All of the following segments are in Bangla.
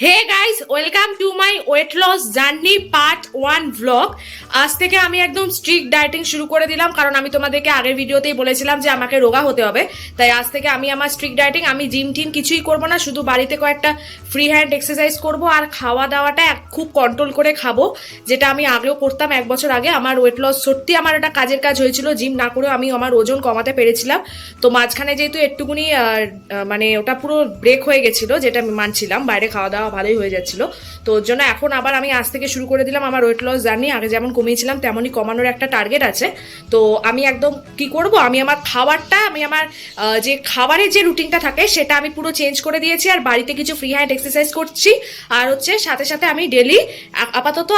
Hey guys, welcome to my weight loss journey part 1 blog. আজ থেকে আমি একদম স্ট্রিক্ট ডায়েটিং শুরু করে দিলাম, কারণ আমি তোমাদেরকে আগের ভিডিওতেই বলেছিলাম যে আমাকে রোগা হতে হবে। তাই আজ থেকে আমি আমার স্ট্রিক্ট ডায়েটিং, আমি জিম টিম কিছুই করবো না, শুধু বাড়িতে কয়েকটা ফ্রি হ্যান্ড এক্সারসাইজ করব আর খাওয়া দাওয়াটা খুব কন্ট্রোল করে খাবো, যেটা আমি আগেও করতাম 1 বছর আগে। আমার ওয়েট লস সত্যি আমার একটা কাজের কাজ হয়েছিল, জিম না করেও আমি আমার ওজন কমাতে পেরেছিলাম। তো মাঝখানে যেহেতু একটুকুনি মানে ওটা পুরো ব্রেক হয়ে গেছিলো, যেটা আমি মানছিলাম, বাইরে খাওয়া দাওয়া ভালোই হয়ে যাচ্ছিল। তো ওর জন্য এখন আবার আমি আজ থেকে শুরু করে দিলাম আমার ওয়েট লস জার্নি। আগে যেমন কমিয়েছিলাম তেমনই কমানোর একটা টার্গেট আছে। তো আমি একদম কি করব, আমি আমার খাবারটা, আমি আমার যে খাবারের যে রুটিনটা থাকে সেটা আমি পুরো চেঞ্জ করে দিয়েছি, আর বাড়িতে কিছু ফ্রি হ্যান্ড এক্সারসাইজ করছি। আর হচ্ছে সাথে সাথে আমি ডেলি আপাতত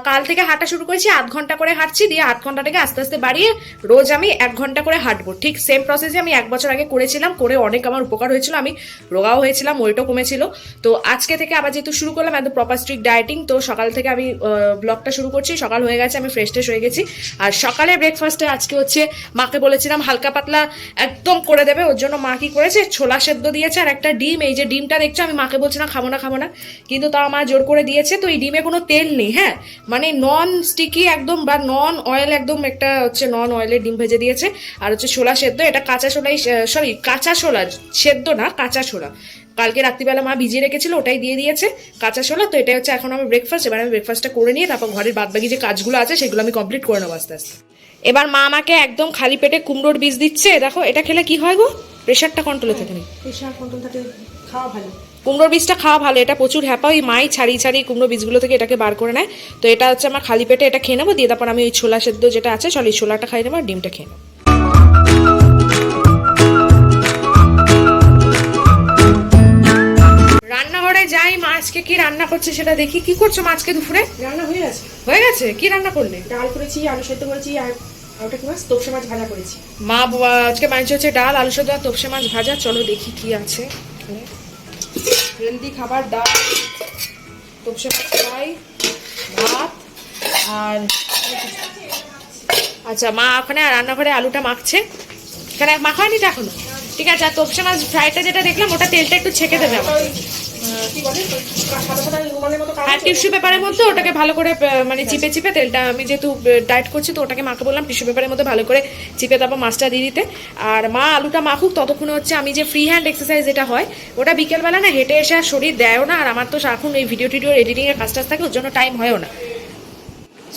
কাল থেকে হাঁটা শুরু করেছি, 8 ঘন্টা করে হাঁটছি, দিয়ে 8 ঘন্টা থেকে আস্তে আস্তে বাড়িয়ে রোজ আমি 1 ঘন্টা করে হাঁটবো। ঠিক সেম প্রসেসে আমি 1 বছর আগে করেছিলাম, করে অনেক আমার উপকার হয়েছিল, আমি রোগাও হয়েছিলাম, ওয়েটও কমেছিল। তো আজকে থেকে আবার যেহেতু শুরু করলাম একদম প্রপার স্ট্রিক্ট ডায়েটিং, তো সকাল থেকে আমি ব্লগটা শুরু করছি। সকাল হয়ে গেছে, আমি ফ্রেশ ট্রেশ হয়ে গেছি। আর সকালে ব্রেকফাস্টে আজকে হচ্ছে, মাকে বলেছিলাম হালকা পাতলা একদম করে দেবে, ওর জন্য মা কি করেছে, ছোলা সেদ্ধ দিয়েছে আর একটা ডিম। এই যে ডিমটা দেখছো, আমি মাকে বলছি না খাবো না খাবো না, কিন্তু তাও মা জোর করে দিয়েছে। তো এই ডিমে কোনো তেল নেই, হ্যাঁ, মানে নন স্টিকি একদম, বা নন অয়েল একদম, একটা হচ্ছে নন অয়েলের ডিম ভেজে দিয়েছে। আর হচ্ছে ছোলা সেদ্ধ, এটা কাঁচা ছোলাই, সরি কাঁচা ছোলা, সেদ্ধ না, কাঁচা ছোলা, কালকে রাত্রিবেলা মা ভিজিয়ে রেখেছিল, ওটাই দিয়ে দিয়েছে, কাঁচা ছোলা। তো এটাই হচ্ছে এখন আমার ব্রেকফাস্ট। এবার আমি ব্রেকফাস্টটা করে নিয়ে তারপর ঘরের বাদবাকি যে কাজগুলো আছে সেগুলো আমি কমপ্লিট করে নেবো আস্তে আস্তে। এবার মা আমাকে একদম খালি পেটে কুমড়োর বীজ দিচ্ছে। দেখো এটা খেলে কি হয় গো, প্রেশারটা কন্ট্রোলে থাকে, প্রেশার কন্ট্রোল থাকে, খাওয়া ভালো। কুমড়োর বীজটা খাওয়া ভালো, এটা প্রচুর হ্যাপা, ওই মাই ছাড়িয়ে ছাড়িয়ে কুমড়ো বীজগুলো থেকে এটাকে বার করে নেয়। তো এটা হচ্ছে আমার খালি পেটে এটা খেয়ে নেবো, দিয়ে তারপর আমি ওই ছোলা সেদ্ধ যেটা আছে, চলো ছোলাটা খাই নেবো আর ডিমটা খেয়ে নেবো। রান্নাঘরে যাই, মা আজকে কি রান্না করছে সেটা দেখি। কি করছো মা আজকে দুপুরে? রান্না হয়ে গেছে। হয়ে গেছে? কি রান্না করলে? ডাল করেছি, আলু সেদ্ধ করেছি, আর ওটা কি মাছ, তোপসে মাছ ভাজা করেছি। মা আজকে বানিয়েছে হচ্ছে ডাল, আলু সেদ্ধ আর তোপসে মাছ ভাজা। চলো দেখি কি আছে। হেলদি খাবার, ডাল, তোপসে মাছ ফ্রাই, ভাত আর আচ্ছা, মা ওখানে রান্নাঘরে আলুটা মাখছে, এখানে মাখা হয়নি তো এখনো। ঠিক আছে, আর তোপসে মাছ ফ্রাইটা যেটা দেখলাম, ওটা তেলটা একটু ছেঁকে দেবে আমাকে। কি বলে, সাদা সাদা রুমালের মতো আর টিস্যু পেপারের মধ্যে ওটাকে ভালো করে মানে চিপে চিপে, তেলটা আমি যেহেতু ডায়েট করছি তো ওটাকে মাকে বললাম টিস্যু পেপারের মধ্যে ভালো করে চিপে তারপর মাছটা দিয়ে দিতে। আর মা আলুটা মাখুক, ততক্ষণে হচ্ছে আমি যে ফ্রি হ্যান্ড এক্সারসাইজ যেটা হয়, ওটা বিকেলবেলা না হেঁটে এসে আর শরীর দেয়ও না, আর আমার তো এখন এই ভিডিও টিডিও এডিটিংয়ের কাজ টাজ থাকে, ওর জন্য টাইম হয়ও না।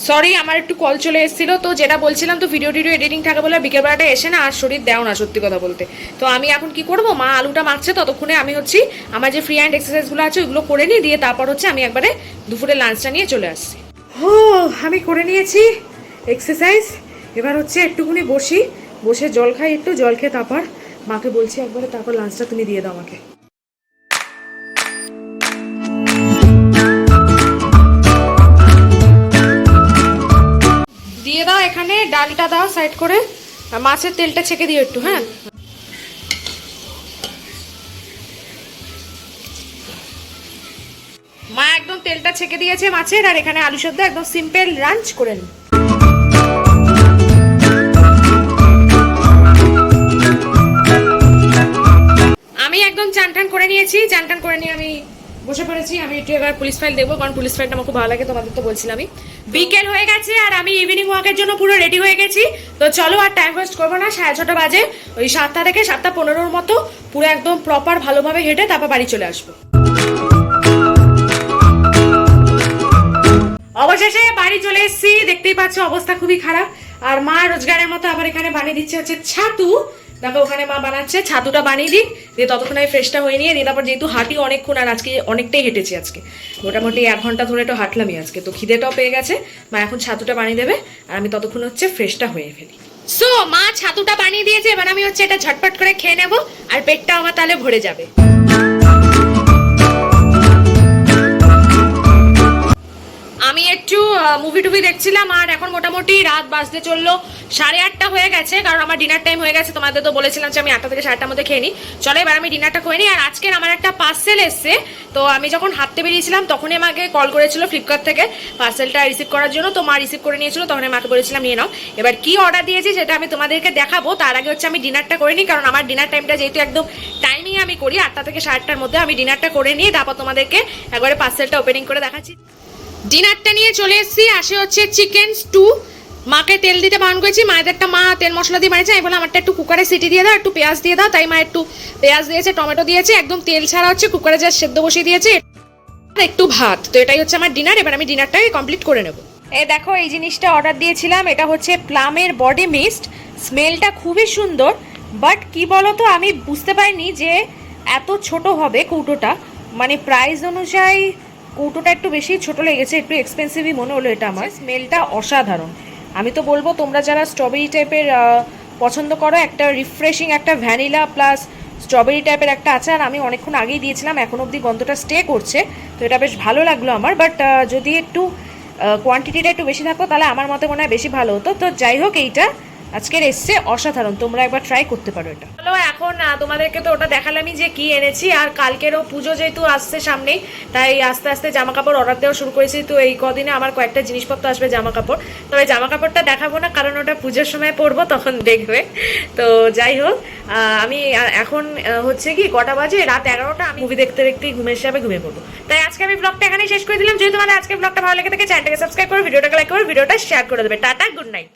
সরি, আমার একটু কল চলে এসেছিল, তো যেটা বলছিলাম, তো ভিডিও টিডিও এডিটিং থাকে বলে বিকেলবেলাটা এসে না আর শরীর দেও না, সত্যি কথা বলতে। তো আমি এখন কি করব, মা আলুটা মাখছে, ততক্ষণে আমি হচ্ছি আমার যে ফ্রি হ্যান্ড এক্সারসাইজগুলো আছে ওইগুলো করে নিই, দিয়ে তারপর হচ্ছে আমি একবারে দুপুরে লাঞ্চটা নিয়ে চলে আসছি। আমি করে নিয়েছি এক্সারসাইজ, এবার হচ্ছে একটুখানি বসে জল খাই, একটু জল খেয়ে তারপর মাকে বলছি একবারে, তারপর লাঞ্চটা তুমি দিয়ে দাও আমাকে। দিয়ে দাও এখানে, ডালটা দাও সাইড করে, মাছের তেলটা ছেঁকে দিও একটু, হ্যাঁ। মা একদম তেলটা ছেঁকে দিয়েছে মাছের, আর এখানে আলু সেদ্ধ, একদম সিম্পল লাঞ্চ করে নিই। আমি একদম চান টান করে নিয়েছি, চান টান করে নিয়ে আমি বসে পড়েছি। আমি একটু এবার পুলিশ ফাইল দেখবো, কারণ পুলিশ ফাইলটা আমার খুব ভালো লাগে, তোমাদের তো বলছিলামই। বিকেল হয়ে গেছে আর আমি ইভিনিং ওয়াকের জন্য পুরো রেডি হয়ে গেছি। তো চলো আর টাইম ওয়েস্ট করবো না, 6:30 বাজে, ওই 7টা থেকে 7:15 মতো পুরো একদম প্রপার ভালোভাবে হেঁটে তারপর বাড়ি চলে আসবো। অবশেষে বাড়ি চলে এসেছি, দেখতেই পাচ্ছ অবস্থা খুবই খারাপ। আর মা রোজগারের মতো আবার এখানে বানিয়ে দিচ্ছে হচ্ছে ছাতু। দেখো ওখানে মা বানাচ্ছে, ছাতুটা বানিয়ে দিক, দিয়ে ততক্ষণ আমি ফ্রেশটা হয়ে নিয়ে দিয়ে তারপর, যেহেতু হাঁটি অনেকক্ষণ, আর আজকে অনেকটাই হেঁটেছি, আজকে মোটামুটি 1 ঘন্টা ধরে একটু হাঁটলামই আজকে, তো খিদেটাও পেয়ে গেছে। মা এখন ছাতুটা বানিয়ে দেবে আর আমি ততক্ষণ হচ্ছে ফ্রেশটা হয়ে ফেলি। সো মা ছাতুটা বানিয়ে দিয়েছে, এবার আমি হচ্ছে এটা ঝটপট করে খেয়ে নেবো, আর পেটটা আমার তাহলে ভরে যাবে। আমি একটু মুভি টুভি দেখছিলাম। আর এখন মোটামুটি রাত বাজতে চললো 8:30 হয়ে গেছে, কারণ আমার ডিনার টাইম হয়ে গেছে। তোমাদের তো বলেছিলাম যে আমি 8টা থেকে 8:30 মধ্যে খেয়ে নিই। চলো এবার আমি ডিনারটা করে নিই। আর আজকের আমার একটা পার্সেল এসছে, তো আমি যখন হাঁটতে বেরিয়েছিলাম তখনই আমাকে কল করেছিল ফ্লিপকার্ট থেকে পার্সেলটা রিসিভ করার জন্য। তো মা রিসিভ করে নিয়েছিল, তখন মাকে বলেছিলাম নিয়ে নাও। এবার কি অর্ডার দিয়েছি সেটা আমি তোমাদেরকে দেখাবো, তার আগে হচ্ছে আমি ডিনারটা করে নিই, কারণ আমার ডিনার টাইমটা যেহেতু একদম টাইমিং আমি করি 8টা থেকে 8:30 মধ্যে, আমি ডিনারটা করে নিই, তারপর তোমাদেরকে একবারে পার্সেলটা ওপেনিং করে দেখাচ্ছি। ডিনারটা নিয়ে চলে এসেছি। আসে হচ্ছে চিকেন স্টু। মাকে তেল দিতে বারণ করেছি, মায়েদেরটা মা তেল মশলা দিয়ে বানিয়েছে। আমি বললাম আমারটা একটু কুকারে সিটি দিয়ে দাও, একটু পেঁয়াজ দিয়ে দাও, তাই মা একটু পেঁয়াজ দিয়েছে, টমেটো দিয়েছে, একদম তেল ছাড়া হচ্ছে কুকারে যা সেদ্ধ বসিয়ে দিয়েছে, একটু ভাত। তো এটাই হচ্ছে আমার ডিনার। এবার আমি ডিনারটাকে কমপ্লিট করে নেব। এই দেখো এই জিনিসটা অর্ডার দিয়েছিলাম, এটা হচ্ছে প্লামের বডি মিস্ট। স্মেলটা খুবই সুন্দর, বাট কি বলো তো আমি বুঝতে পারিনি যে এত ছোট হবে কৌটোটা। মানে প্রাইস অনুযায়ী কৌটোটা একটু বেশি ছোট লেগেছে, একটু এক্সপেন্সিভই মনে হলো এটা আমার। স্মেলটা অসাধারণ। আমি তো বলবো তোমরা যারা স্ট্রবেরি টাইপের পছন্দ করো, একটা রিফ্রেশিং একটা ভ্যানিলা প্লাস স্ট্রবেরি টাইপের একটা আচার আমি অনেকক্ষণ আগেই দিয়েছিলাম, এখন অবধি গন্ধটা স্টে করছে, তো এটা বেশ ভালো লাগলো আমার। বাট যদি একটু কোয়ান্টিটিটা একটু বেশি থাকতো তাহলে আমার মতে মনে হয় বেশি ভালো হতো। তো যাই হোক, এইটা আজকের এসছে অসাধারণ, তোমরা একবার ট্রাই করতে পারো এটা। হ্যালো, এখন তোমাদেরকে তো ওটা দেখালামই যে কি এনেছি। আর কালকেরও পুজো যেহেতু আসছে সামনেই, তাই আস্তে আস্তে জামা কাপড় অর্ডার দেওয়া শুরু করেছি। তো এই কদিনে আমার কয়েকটা জিনিসপত্র আসবে জামা কাপড়, তবে জামা কাপড়টা দেখাবো না, কারণ ওটা পুজোর সময় পরবো, তখন দেখবে। তো যাই হোক, আমি এখন হচ্ছে কি কটা বাজে, রাত 11টা। আমি মুভি দেখতে দেখতেই ঘুমের হিসাবে ঘুমিয়ে পড়বো। তাই আজকে আমি ব্লগটা এখানেই শেষ করে দিলাম। যদি তোমাদের আজকে ব্লগটা ভালো লেগে থাকে চ্যানেলটাকে সাবস্ক্রাইব করো, ভিডিওটাকে লাইক করো, ভিডিওটা শেয়ার করে দেবে। Tata, good night.